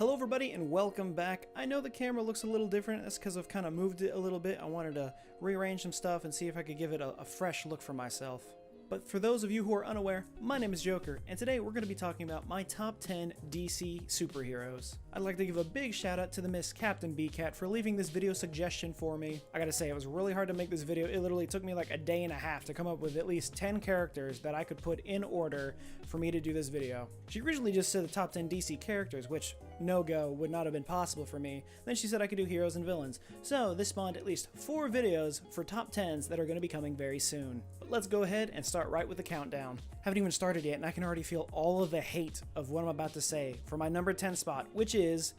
Hello everybody and welcome back. I know the camera looks a little different, that's because I've kind of moved it a little bit. I wanted to rearrange some stuff and see if I could give it a fresh look for myself. But for those of you who are unaware, my name is Joker, and today we're going to be talking about my top 10 DC superheroes. I'd like to give a big shout out to the Miss CaptainBkat for leaving this video suggestion for me. I gotta say, it was really hard to make this video. It literally took me like a day and a half to come up with at least 10 characters that I could put in order for me to do this video. She originally just said the top 10 DC characters, which no-go would not have been possible for me. Then she said I could do heroes and villains. So this spawned at least 4 videos for top 10s that are going to be coming very soon. But let's go ahead and start right with the countdown. Haven't even started yet and I can already feel all of the hate of what I'm about to say for my number 10 spot, which is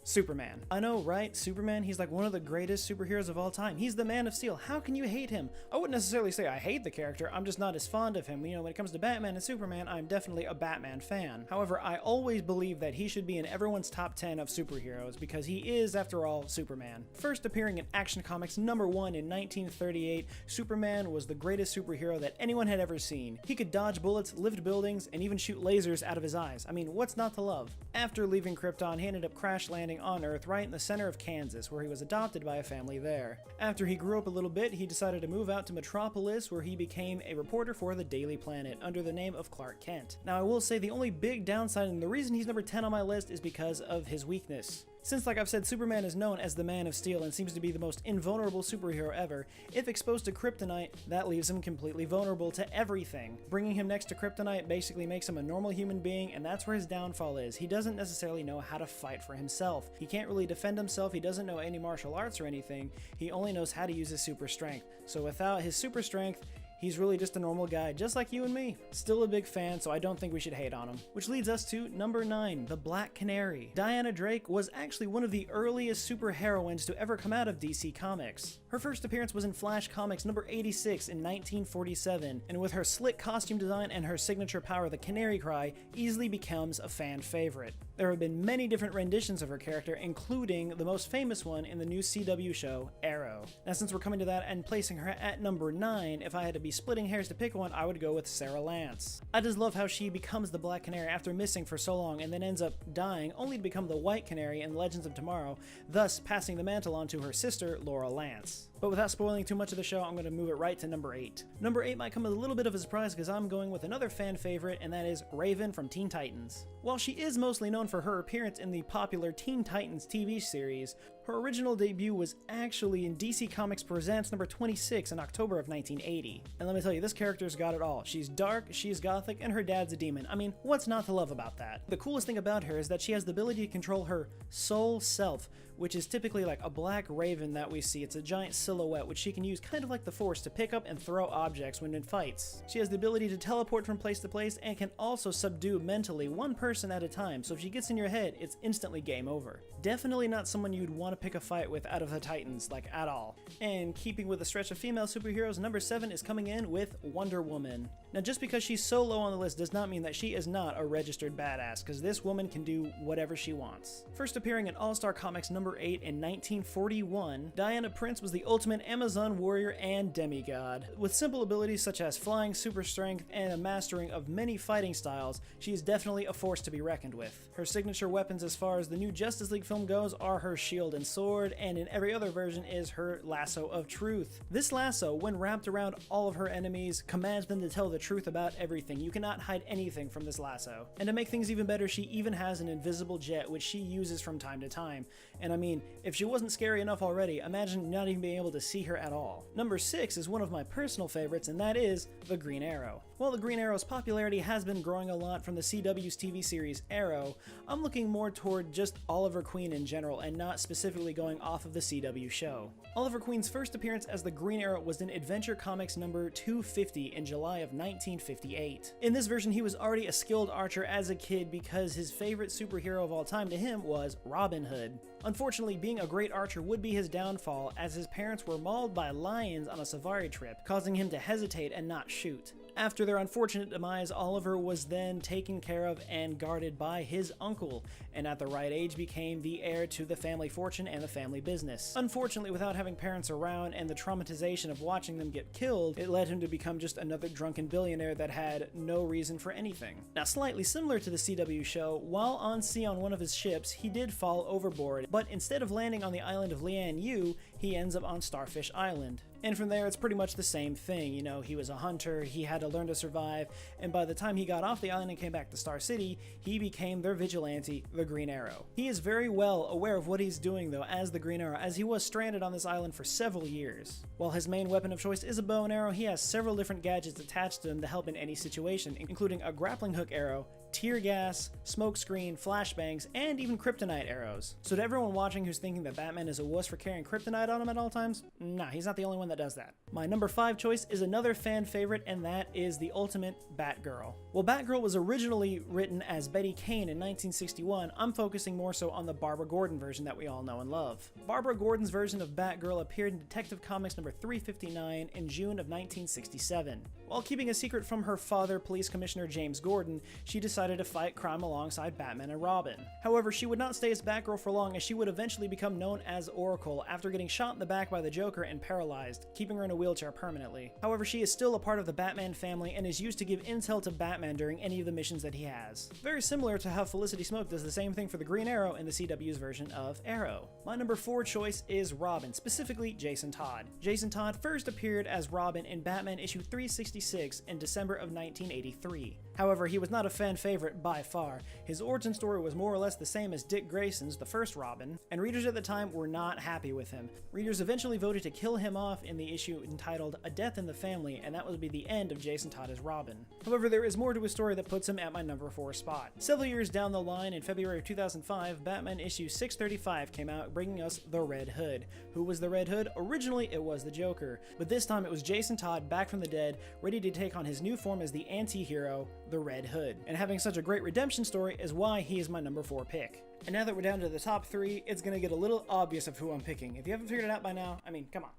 Superman. I know, right? Superman, he's like one of the greatest superheroes of all time. He's the Man of Steel. How can you hate him? I wouldn't necessarily say I hate the character, I'm just not as fond of him. You know, when it comes to Batman and Superman, I'm definitely a Batman fan. However, I always believe that he should be in everyone's top 10 of superheroes because he is, after all, Superman. First appearing in Action Comics #1 in 1938, Superman was the greatest superhero that anyone had ever seen. He could dodge bullets, lift buildings, and even shoot lasers out of his eyes. I mean, what's not to love? After leaving Krypton, he ended up crash landing on Earth right in the center of Kansas, where he was adopted by a family there. After he grew up a little bit, he decided to move out to Metropolis, where he became a reporter for the Daily Planet under the name of Clark Kent. Now, I will say the only big downside, and the reason he's number 10 on my list, is because of his weakness. Since, like I've said, Superman is known as the Man of Steel and seems to be the most invulnerable superhero ever, if exposed to kryptonite, that leaves him completely vulnerable to everything. Bringing him next to kryptonite basically makes him a normal human being, and that's where his downfall is. He doesn't necessarily know how to fight for himself. He can't really defend himself, he doesn't know any martial arts or anything, he only knows how to use his super strength. So without his super strength, he's really just a normal guy, just like you and me. Still a big fan, so I don't think we should hate on him. Which leads us to number 9, the Black Canary. Diana Drake was actually one of the earliest superheroines to ever come out of DC Comics. Her first appearance was in Flash Comics number 86 in 1947, and with her slick costume design and her signature power, the Canary Cry easily becomes a fan favorite. There have been many different renditions of her character, including the most famous one in the new CW show, Arrow. Now, since we're coming to that and placing her at number 9, if I had to be splitting hairs to pick one, I would go with Sarah Lance. I just love how she becomes the Black Canary after missing for so long and then ends up dying only to become the White Canary in Legends of Tomorrow, thus passing the mantle on to her sister, Laura Lance. But without spoiling too much of the show, I'm going to move it right to number 8. Number 8 might come as a little bit of a surprise because I'm going with another fan favorite, and that is Raven from Teen Titans. While she is mostly known for her appearance in the popular Teen Titans TV series, her original debut was actually in DC Comics Presents number 26 in October of 1980. And let me tell you, this character's got it all. She's dark, she's gothic, and her dad's a demon. I mean, what's not to love about that? The coolest thing about her is that she has the ability to control her soul self, which is typically like a black raven that we see. It's a giant silhouette, which she can use kind of like the Force to pick up and throw objects when in fights. She has the ability to teleport from place to place and can also subdue mentally one person at a time, so if she gets in your head, it's instantly game over. Definitely not someone you'd want to pick a fight with out of the Titans, like at all. And keeping with the stretch of female superheroes, number 7 is coming in with Wonder Woman. Now, just because she's so low on the list does not mean that she is not a registered badass, because this woman can do whatever she wants. First appearing in All-Star Comics number 8 in 1941, Diana Prince was the ultimate Amazon warrior and demigod. With simple abilities such as flying, super strength, and a mastering of many fighting styles, she is definitely a force to be reckoned with. Her signature weapons as far as the new Justice League film goes are her shield and sword, and in every other version is her lasso of truth. This lasso, when wrapped around all of her enemies, commands them to tell the truth about everything. You cannot hide anything from this lasso. And to make things even better, she even has an invisible jet which she uses from time to time. And I mean, if she wasn't scary enough already, imagine not even being able to see her at all. Number 6 is one of my personal favorites, and that is the Green Arrow. While the Green Arrow's popularity has been growing a lot from the CW's TV series Arrow, I'm looking more toward just Oliver Queen in general and not specifically going off of the CW show. Oliver Queen's first appearance as the Green Arrow was in Adventure Comics number 250 in July of 1958. In this version, he was already a skilled archer as a kid because his favorite superhero of all time to him was Robin Hood. Unfortunately, being a great archer would be his downfall, as his parents were mauled by lions on a safari trip, causing him to hesitate and not shoot. After their unfortunate demise, Oliver was then taken care of and guarded by his uncle, and at the right age became the heir to the family fortune and the family business. Unfortunately, without having parents around and the traumatization of watching them get killed, it led him to become just another drunken billionaire that had no reason for anything. Now, slightly similar to the CW show, while on sea on one of his ships, he did fall overboard, but instead of landing on the island of Lian Yu, he ends up on Starfish Island. And from there, it's pretty much the same thing. You know, he was a hunter, he had to learn to survive, and by the time he got off the island and came back to Star City, he became their vigilante, the Green Arrow. He is very well aware of what he's doing, though, as the Green Arrow, as he was stranded on this island for several years. While his main weapon of choice is a bow and arrow, he has several different gadgets attached to him to help in any situation, including a grappling hook arrow, tear gas, smoke screen, flashbangs, and even kryptonite arrows. So to everyone watching who's thinking that Batman is a wuss for carrying kryptonite on him at all times, nah, he's not the only one that does that. My number 5 choice is another fan favorite, and that is the ultimate Batgirl. While Batgirl was originally written as Betty Kane in 1961, I'm focusing more so on the Barbara Gordon version that we all know and love. Barbara Gordon's version of Batgirl appeared in Detective Comics number 359 in June of 1967. While keeping a secret from her father, Police Commissioner James Gordon, she decided to fight crime alongside Batman and Robin. However, she would not stay as Batgirl for long, as she would eventually become known as Oracle after getting shot in the back by the Joker and paralyzed, keeping her in a wheelchair permanently. However, she is still a part of the Batman family and is used to give intel to Batman during any of the missions that he has. Very similar to how Felicity Smoke does the same thing for the Green Arrow in the CW's version of Arrow. My number 4 choice is Robin, specifically Jason Todd. Jason Todd first appeared as Robin in Batman issue 366 in December of 1983. However, he was not a fan favorite by far. His origin story was more or less the same as Dick Grayson's, the first Robin, and readers at the time were not happy with him. Readers eventually voted to kill him off in the issue entitled A Death in the Family, and that would be the end of Jason Todd as Robin. However, there is more to his story that puts him at my number 4 spot. Several years down the line, in February of 2005, Batman issue 635 came out, bringing us the Red Hood. Who was the Red Hood? Originally, it was the Joker, but this time it was Jason Todd back from the dead, ready to take on his new form as the anti-hero, the Red Hood. And having such a great redemption story is why he is my number 4 pick. And now that we're down to the top 3, it's gonna get a little obvious of who I'm picking. If you haven't figured it out by now, I mean, come on.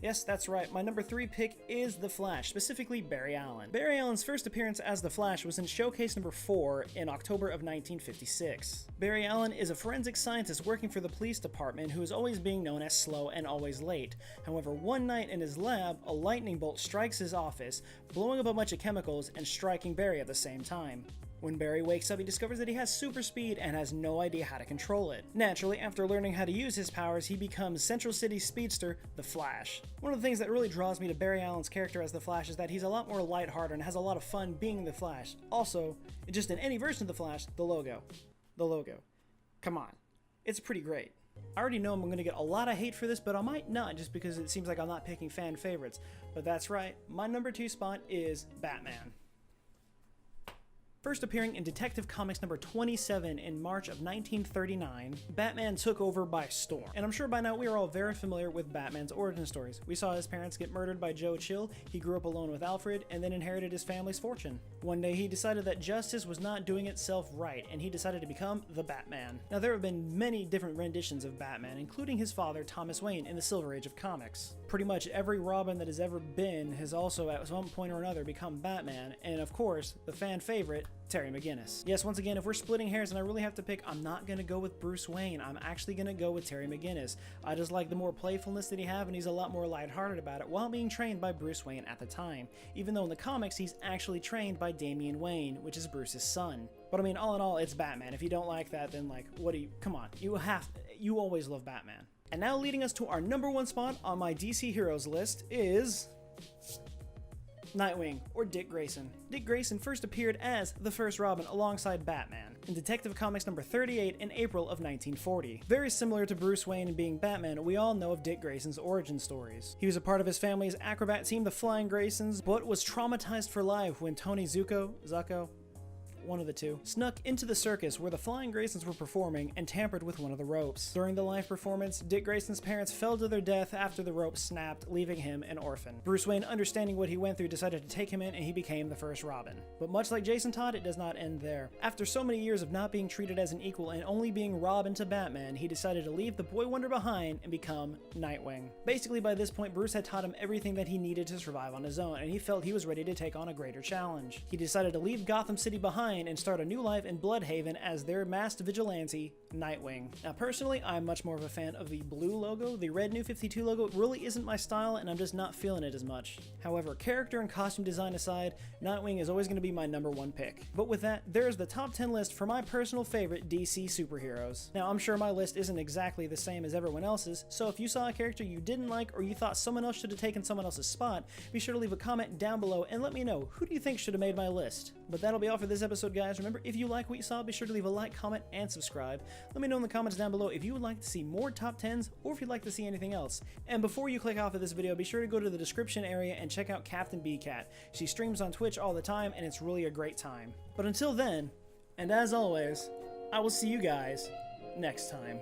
Yes, that's right, my number 3 pick is The Flash, specifically Barry Allen. Barry Allen's first appearance as The Flash was in Showcase number 4 in October of 1956. Barry Allen is a forensic scientist working for the police department who is always being known as slow and always late. However, one night in his lab, a lightning bolt strikes his office, blowing up a bunch of chemicals and striking Barry at the same time. When Barry wakes up, he discovers that he has super speed and has no idea how to control it. Naturally, after learning how to use his powers, he becomes Central City's speedster, the Flash. One of the things that really draws me to Barry Allen's character as the Flash is that he's a lot more lighthearted and has a lot of fun being the Flash. Also, just in any version of the Flash, the logo. The logo. Come on. It's pretty great. I already know I'm going to get a lot of hate for this, but I might not, just because it seems like I'm not picking fan favorites. But that's right, my number 2 spot is Batman. First appearing in Detective Comics number 27 in March of 1939, Batman took over by storm. And I'm sure by now we are all very familiar with Batman's origin stories. We saw his parents get murdered by Joe Chill, he grew up alone with Alfred, and then inherited his family's fortune. One day he decided that justice was not doing itself right, and he decided to become the Batman. Now there have been many different renditions of Batman, including his father Thomas Wayne in the Silver Age of comics. Pretty much every Robin that has ever been has also at some point or another become Batman, and of course, the fan favorite, Terry McGinnis. Yes, once again, if we're splitting hairs and I really have to pick, I'm not going to go with Bruce Wayne. I'm actually going to go with Terry McGinnis. I just like the more playfulness that he has, and he's a lot more lighthearted about it while being trained by Bruce Wayne at the time. Even though in the comics, he's actually trained by Damian Wayne, which is Bruce's son. But I mean, all in all, it's Batman. If you don't like that, then like, what do you, come on. You always love Batman. And now leading us to our number 1 spot on my DC Heroes list is Nightwing, or Dick Grayson. Dick Grayson first appeared as the first Robin alongside Batman in Detective Comics number 38 in April of 1940. Very similar to Bruce Wayne and being Batman, we all know of Dick Grayson's origin stories. He was a part of his family's acrobat team, the Flying Graysons, but was traumatized for life when Tony Zucco, one of the two, snuck into the circus where the Flying Graysons were performing and tampered with one of the ropes. During the live performance, Dick Grayson's parents fell to their death after the rope snapped, leaving him an orphan. Bruce Wayne, understanding what he went through, decided to take him in and he became the first Robin. But much like Jason Todd, it does not end there. After so many years of not being treated as an equal and only being Robin to Batman, he decided to leave the Boy Wonder behind and become Nightwing. Basically, by this point, Bruce had taught him everything that he needed to survive on his own, and he felt he was ready to take on a greater challenge. He decided to leave Gotham City behind and start a new life in Bloodhaven as their masked vigilante, Nightwing. Now, personally, I'm much more of a fan of the blue logo. The red New 52 logo really isn't my style, and I'm just not feeling it as much. However, character and costume design aside, Nightwing is always going to be my #1 pick. But with that, there's the top 10 list for my personal favorite DC superheroes. Now, I'm sure my list isn't exactly the same as everyone else's, so if you saw a character you didn't like or you thought someone else should have taken someone else's spot, be sure to leave a comment down below and let me know who do you think should have made my list. But that'll be all for this episode, guys. Remember, if you like what you saw, be sure to leave a like, comment, and subscribe. Let me know in the comments down below if you would like to see more top 10s or if you'd like to see anything else. And before you click off of this video, be sure to go to the description area and check out CaptainBkat. She streams on Twitch all the time and it's really a great time. But until then, and as always, I will see you guys next time.